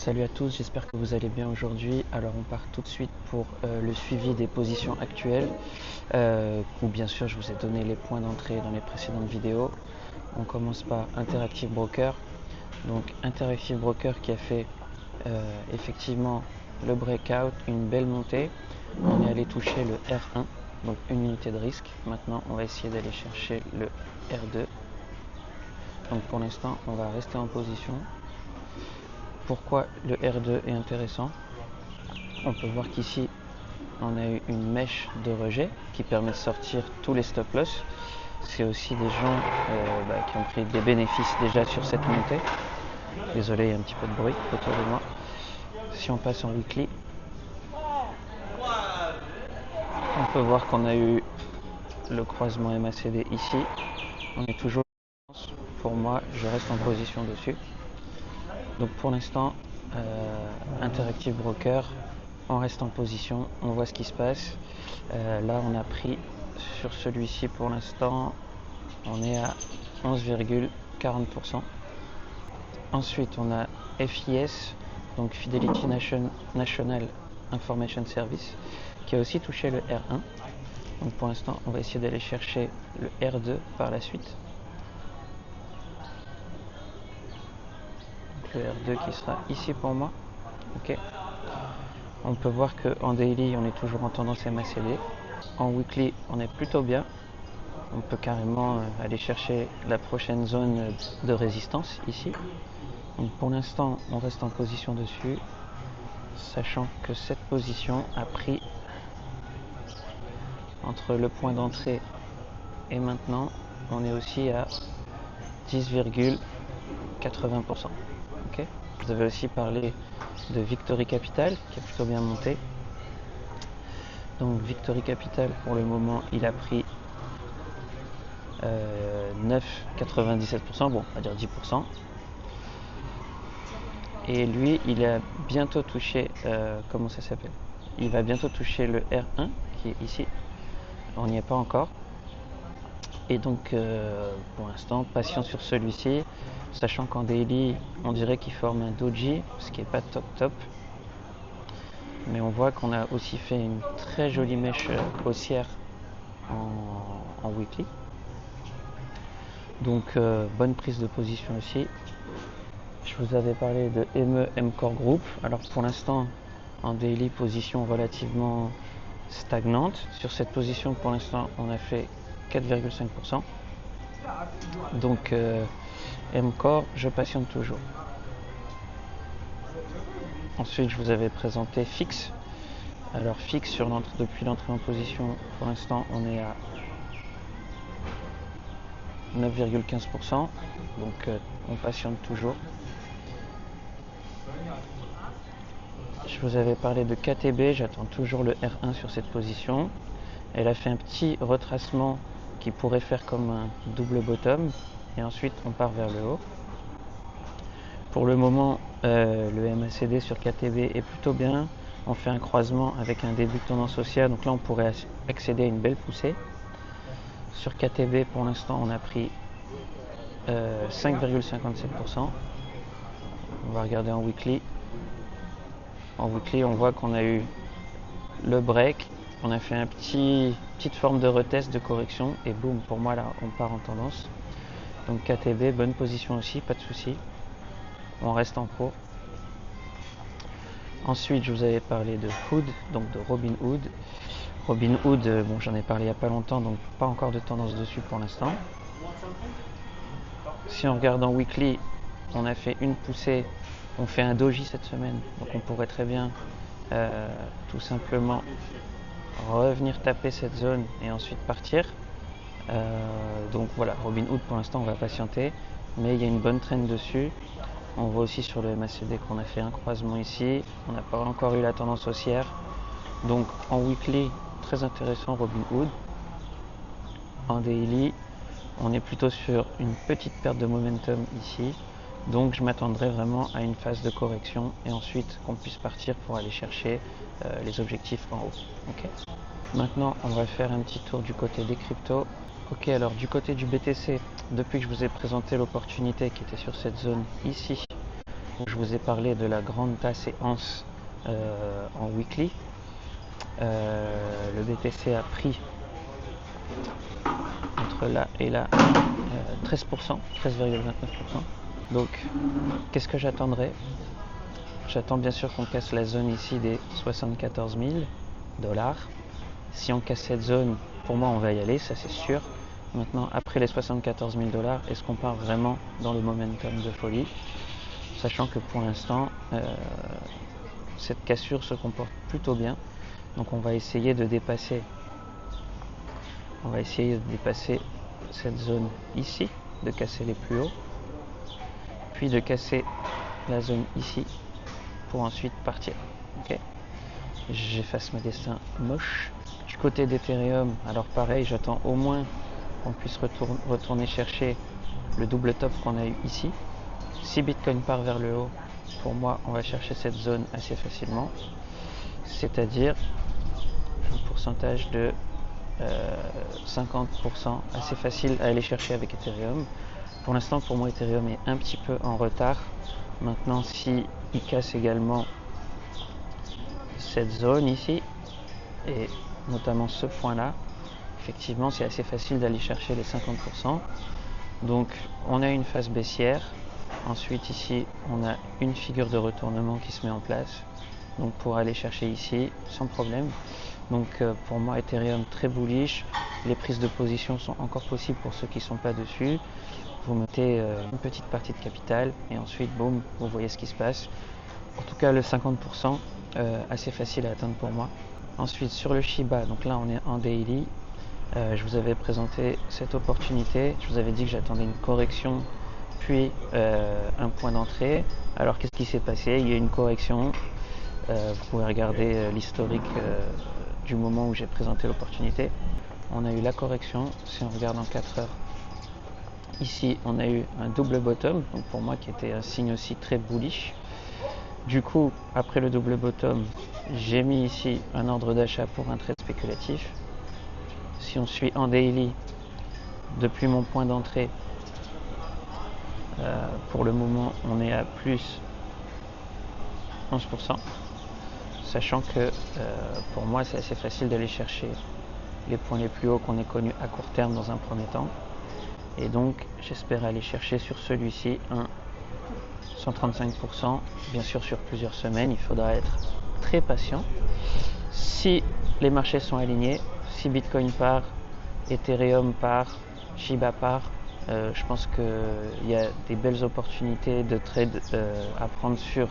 Salut à tous, j'espère que vous allez bien aujourd'hui. Alors on part tout de suite pour le suivi des positions actuelles, où bien sûr je vous ai donné les points d'entrée dans les précédentes vidéos. On commence par Interactive Broker. Donc Interactive Broker qui a fait effectivement le breakout, une belle montée. On est allé toucher le R1, donc une unité de risque. Maintenant on va essayer d'aller chercher le R2. Donc pour l'instant on va rester en position. Pourquoi le R2 est intéressant? On peut voir qu'ici on a eu une mèche de rejet qui permet de sortir tous les stop loss. C'est aussi des gens qui ont pris des bénéfices déjà sur cette montée. Désolé, il y a un petit peu de bruit autour de moi. Si on passe en weekly, on peut voir qu'on a eu le croisement MACD ici. On est toujours, pour moi, je reste en position dessus. Donc pour l'instant, Interactive Broker, on reste en position, on voit ce qui se passe. Là, on a pris sur celui-ci pour l'instant, on est à 11,40%. Ensuite, on a FIS, donc Fidelity National Information Service, qui a aussi touché le R1. Donc pour l'instant, on va essayer d'aller chercher le R2 par la suite. Le R2 qui sera ici pour moi. Ok. On peut voir qu'en daily on est toujours en tendance MACD. En weekly on est plutôt bien. On peut carrément aller chercher la prochaine zone de résistance ici. Donc pour l'instant on reste en position dessus, sachant que cette position a pris entre le point d'entrée et maintenant on est aussi à 10,80%. Okay. Vous avez aussi parlé de Victory Capital qui a plutôt bien monté. Donc Victory Capital pour le moment il a pris 9,97%, bon on va dire 10%. Et lui il a bientôt touché, comment ça s'appelle? Il va bientôt toucher le R1 qui est ici. On n'y est pas encore. Et donc pour l'instant patient sur celui-ci, sachant qu'en daily on dirait qu'il forme un doji, ce qui n'est pas top. Mais on voit qu'on a aussi fait une très jolie mèche haussière en weekly. Donc bonne prise de position aussi. Je vous avais parlé de MCore Group. Alors pour l'instant en daily position relativement stagnante. Sur cette position pour l'instant on a fait 4,5%. Donc MCore, je patiente toujours. Ensuite je vous avais présenté Fix. Alors Fix depuis l'entrée en position, pour l'instant on est à 9,15%. Donc on patiente toujours. Je vous avais parlé de KTB, j'attends toujours le R1 sur cette position. Elle a fait un petit retracement qui pourrait faire comme un double bottom et ensuite on part vers le haut. Pour le moment le MACD sur KTB est plutôt bien. On fait un croisement avec un début de tendance haussière, donc là on pourrait accéder à une belle poussée. Sur KTB pour l'instant on a pris 5,57%. On va regarder en weekly. En weekly on voit qu'on a eu le break, on a fait une petite forme de retest de correction et boum, pour moi là on part en tendance. Donc KTB, bonne position aussi, pas de souci. On reste en pro. Ensuite je vous avais parlé de Hood, donc de Robinhood. Robinhood, bon j'en ai parlé il n'y a pas longtemps, donc pas encore de tendance dessus pour l'instant. Si on regarde en weekly, on a fait une poussée, on fait un doji cette semaine, donc on pourrait très bien tout simplement revenir taper cette zone et ensuite partir. Donc voilà, Robinhood pour l'instant on va patienter, mais il y a une bonne traîne dessus. On voit aussi sur le MACD qu'on a fait un croisement ici, on n'a pas encore eu la tendance haussière. Donc en weekly, très intéressant Robinhood. En daily, on est plutôt sur une petite perte de momentum ici. Donc je m'attendrai vraiment à une phase de correction et ensuite qu'on puisse partir pour aller chercher les objectifs en haut. Okay. Maintenant on va faire un petit tour du côté des cryptos. Ok, alors du côté du BTC, depuis que je vous ai présenté l'opportunité qui était sur cette zone ici, je vous ai parlé de la grande tasse et anse en weekly. Le BTC a pris entre là et là 13%, 13,29%. Donc, qu'est-ce que j'attendrai? J'attends bien sûr qu'on casse la zone ici des 74 000 $. Si on casse cette zone, pour moi, on va y aller, ça c'est sûr. Maintenant, après les 74 000 $, est-ce qu'on part vraiment dans le momentum de folie? Sachant que pour l'instant, cette cassure se comporte plutôt bien. Donc on va essayer de dépasser cette zone ici, de casser les plus hauts, puis de casser la zone ici pour ensuite partir. Okay, j'efface mes dessins moches. Du côté d'Ethereum, alors pareil, j'attends au moins qu'on puisse retourner chercher le double top qu'on a eu ici. Si Bitcoin part vers le haut, pour moi, on va chercher cette zone assez facilement, c'est-à-dire un pourcentage de 50%, assez facile à aller chercher avec Ethereum. Pour l'instant, pour moi, Ethereum est un petit peu en retard. Maintenant, si il casse également cette zone ici, et notamment ce point-là, effectivement, c'est assez facile d'aller chercher les 50%. Donc, on a une phase baissière. Ensuite, ici, on a une figure de retournement qui se met en place. Donc, pour aller chercher ici, sans problème. Donc, pour moi, Ethereum très bullish. Les prises de position sont encore possibles pour ceux qui ne sont pas dessus. Vous mettez une petite partie de capital et ensuite, boum, vous voyez ce qui se passe. En tout cas, le 50%, assez facile à atteindre pour moi. Ensuite, sur le Shiba, donc là, on est en daily. Je vous avais présenté cette opportunité. Je vous avais dit que j'attendais une correction, puis un point d'entrée. Alors, qu'est-ce qui s'est passé? Il y a eu une correction. Vous pouvez regarder l'historique du moment où j'ai présenté l'opportunité. On a eu la correction. Si on regarde en 4 heures, ici, on a eu un double bottom, donc pour moi qui était un signe aussi très bullish. Du coup, après le double bottom, j'ai mis ici un ordre d'achat pour un trade spéculatif. Si on suit en daily, depuis mon point d'entrée, pour le moment, on est à plus 11%. Sachant que pour moi, c'est assez facile d'aller chercher les points les plus hauts qu'on ait connus à court terme dans un premier temps. Et donc, j'espère aller chercher sur celui-ci un 135%. Bien sûr, sur plusieurs semaines, il faudra être très patient. Si les marchés sont alignés, si Bitcoin part, Ethereum part, Shiba part, je pense qu'il y a des belles opportunités de trade à prendre sur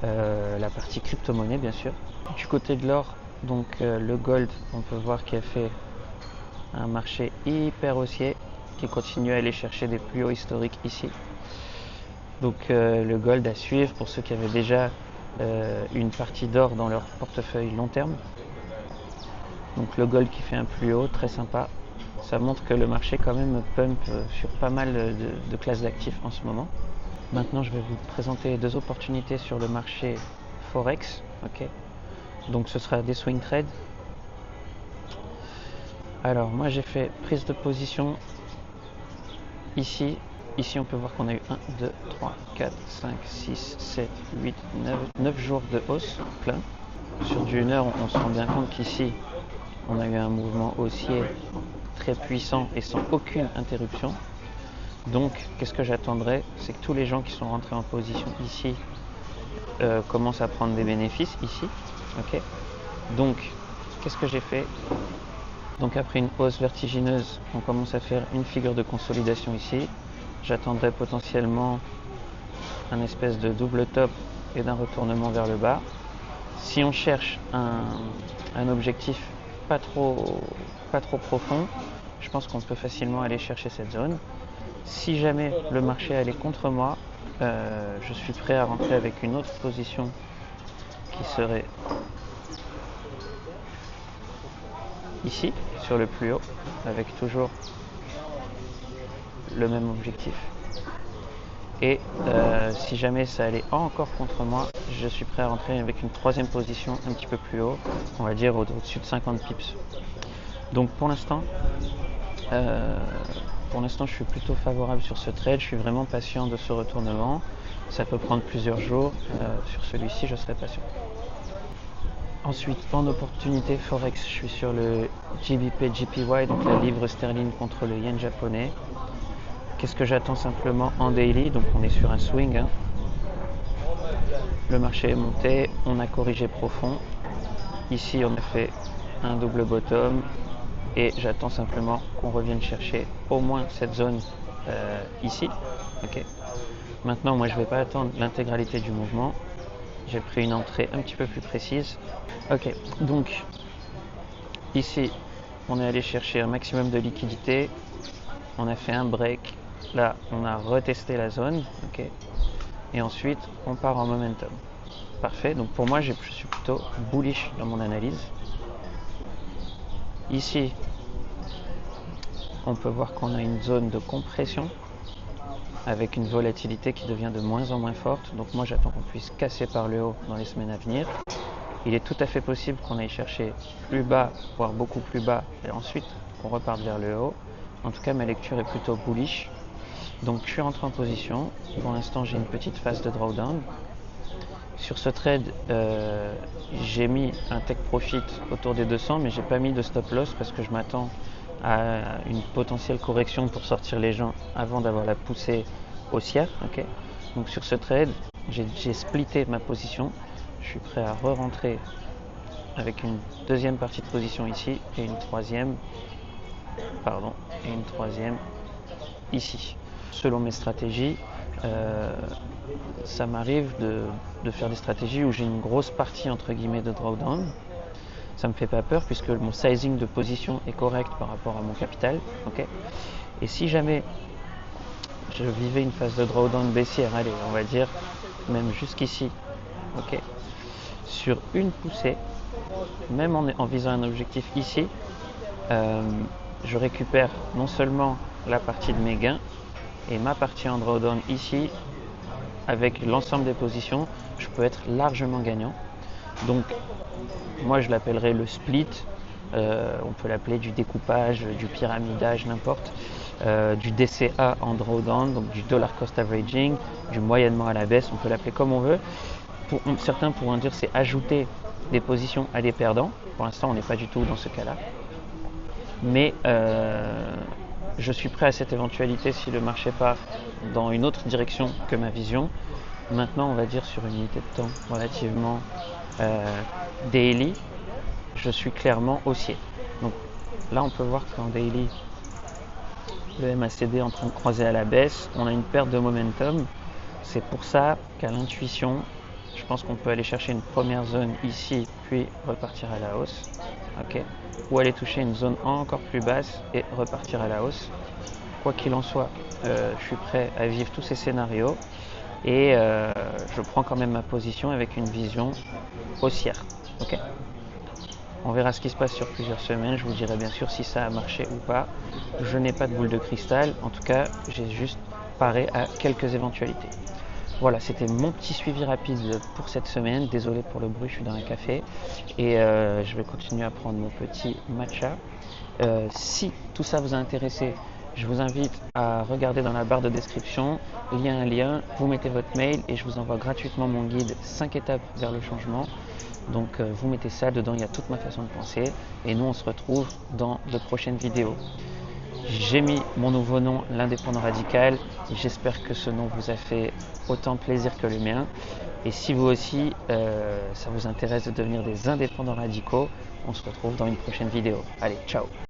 la partie crypto-monnaie, bien sûr. Du côté de l'or, donc le gold, on peut voir qu'il a fait un marché hyper haussier qui continue à aller chercher des plus hauts historiques ici. Donc le gold à suivre pour ceux qui avaient déjà une partie d'or dans leur portefeuille long terme. Donc le gold qui fait un plus haut, très sympa. Ça montre que le marché quand même pump sur pas mal de classes d'actifs en ce moment. Maintenant, je vais vous présenter deux opportunités sur le marché Forex. Okay. Donc ce sera des swing trades. Alors moi j'ai fait prise de position ici. Ici on peut voir qu'on a eu 1, 2, 3, 4, 5, 6, 7, 8, 9 jours de hausse plein. Sur du 1 heure, on se rend bien compte qu'ici on a eu un mouvement haussier très puissant et sans aucune interruption. Donc qu'est-ce que j'attendrai? C'est que tous les gens qui sont rentrés en position ici commencent à prendre des bénéfices ici. Okay. Donc qu'est-ce que j'ai fait? Donc après une hausse vertigineuse, on commence à faire une figure de consolidation ici. J'attendrai potentiellement un espèce de double top et d'un retournement vers le bas. Si on cherche un objectif pas trop profond, je pense qu'on peut facilement aller chercher cette zone. Si jamais le marché allait contre moi, je suis prêt à rentrer avec une autre position qui serait ici, sur le plus haut, avec toujours le même objectif. Et si jamais ça allait encore contre moi, je suis prêt à rentrer avec une troisième position un petit peu plus haut, on va dire au-dessus de 50 pips. Donc pour l'instant, pour l'instant je suis plutôt favorable sur ce trade, je suis vraiment patient de ce retournement. Ça peut prendre plusieurs jours, sur celui-ci je serai patient. Ensuite, en opportunité Forex, je suis sur le GBP JPY, donc la livre sterling contre le yen japonais. Qu'est-ce que j'attends simplement en daily? Donc on est sur un swing, hein. Le marché est monté, on a corrigé profond. Ici on a fait un double bottom et j'attends simplement qu'on revienne chercher au moins cette zone ici. Okay. Maintenant moi je ne vais pas attendre l'intégralité du mouvement. J'ai pris une entrée un petit peu plus précise. Ok, donc ici on est allé chercher un maximum de liquidité. On a fait un break. Là on a retesté la zone. Ok. Et ensuite on part en momentum. Parfait, donc pour moi je suis plutôt bullish dans mon analyse. Ici on peut voir qu'on a une zone de compression avec une volatilité qui devient de moins en moins forte. Donc moi j'attends qu'on puisse casser par le haut dans les semaines à venir. Il est tout à fait possible qu'on aille chercher plus bas, voire beaucoup plus bas, et ensuite qu'on reparte vers le haut. En tout cas ma lecture est plutôt bullish. Donc je suis rentré en position. Pour l'instant j'ai une petite phase de drawdown. Sur ce trade, j'ai mis un take profit autour des 200, mais j'ai pas mis de stop loss parce que je m'attends à une potentielle correction pour sortir les gens avant d'avoir la poussée haussière. Okay. Donc sur ce trade, j'ai splitté ma position. Je suis prêt à re-rentrer avec une deuxième partie de position ici et une troisième ici. Selon mes stratégies, ça m'arrive de faire des stratégies où j'ai une grosse partie entre guillemets de drawdown. Ça me fait pas peur puisque mon sizing de position est correct par rapport à mon capital. Okay. Et si jamais je vivais une phase de drawdown baissière, allez, on va dire même jusqu'ici, okay, sur une poussée, même en visant un objectif ici, je récupère non seulement la partie de mes gains et ma partie en drawdown ici, avec l'ensemble des positions, je peux être largement gagnant. Donc moi je l'appellerais le split, on peut l'appeler du découpage, du pyramidage, n'importe, du DCA en drawdown, donc du dollar cost averaging, du moyennement à la baisse, on peut l'appeler comme on veut. Certains pourront dire c'est ajouter des positions à des perdants. Pour l'instant on n'est pas du tout dans ce cas-là. Mais je suis prêt à cette éventualité si le marché part dans une autre direction que ma vision. Maintenant, on va dire sur une unité de temps relativement daily, je suis clairement haussier. Donc là, on peut voir qu'en daily, le MACD est en train de croiser à la baisse. On a une perte de momentum. C'est pour ça qu'à l'intuition, je pense qu'on peut aller chercher une première zone ici, puis repartir à la hausse. Okay. Ou aller toucher une zone encore plus basse et repartir à la hausse. Quoi qu'il en soit, je suis prêt à vivre tous ces scénarios et je prends quand même ma position avec une vision haussière. Okay. On verra ce qui se passe sur plusieurs semaines, je vous dirai bien sûr si ça a marché ou pas. Je n'ai pas de boule de cristal, en tout cas j'ai juste paré à quelques éventualités. Voilà, c'était mon petit suivi rapide pour cette semaine. Désolé pour le bruit, je suis dans un café. Et je vais continuer à prendre mon petit matcha. Si tout ça vous a intéressé, je vous invite à regarder dans la barre de description. Il y a un lien, vous mettez votre mail et je vous envoie gratuitement mon guide 5 étapes vers le changement. Donc vous mettez ça, dedans il y a toute ma façon de penser. Et nous on se retrouve dans de prochaines vidéos. J'ai mis mon nouveau nom, l'Indépendant Radical. J'espère que ce nom vous a fait autant plaisir que le mien. Et si vous aussi, ça vous intéresse de devenir des indépendants radicaux, on se retrouve dans une prochaine vidéo. Allez, ciao!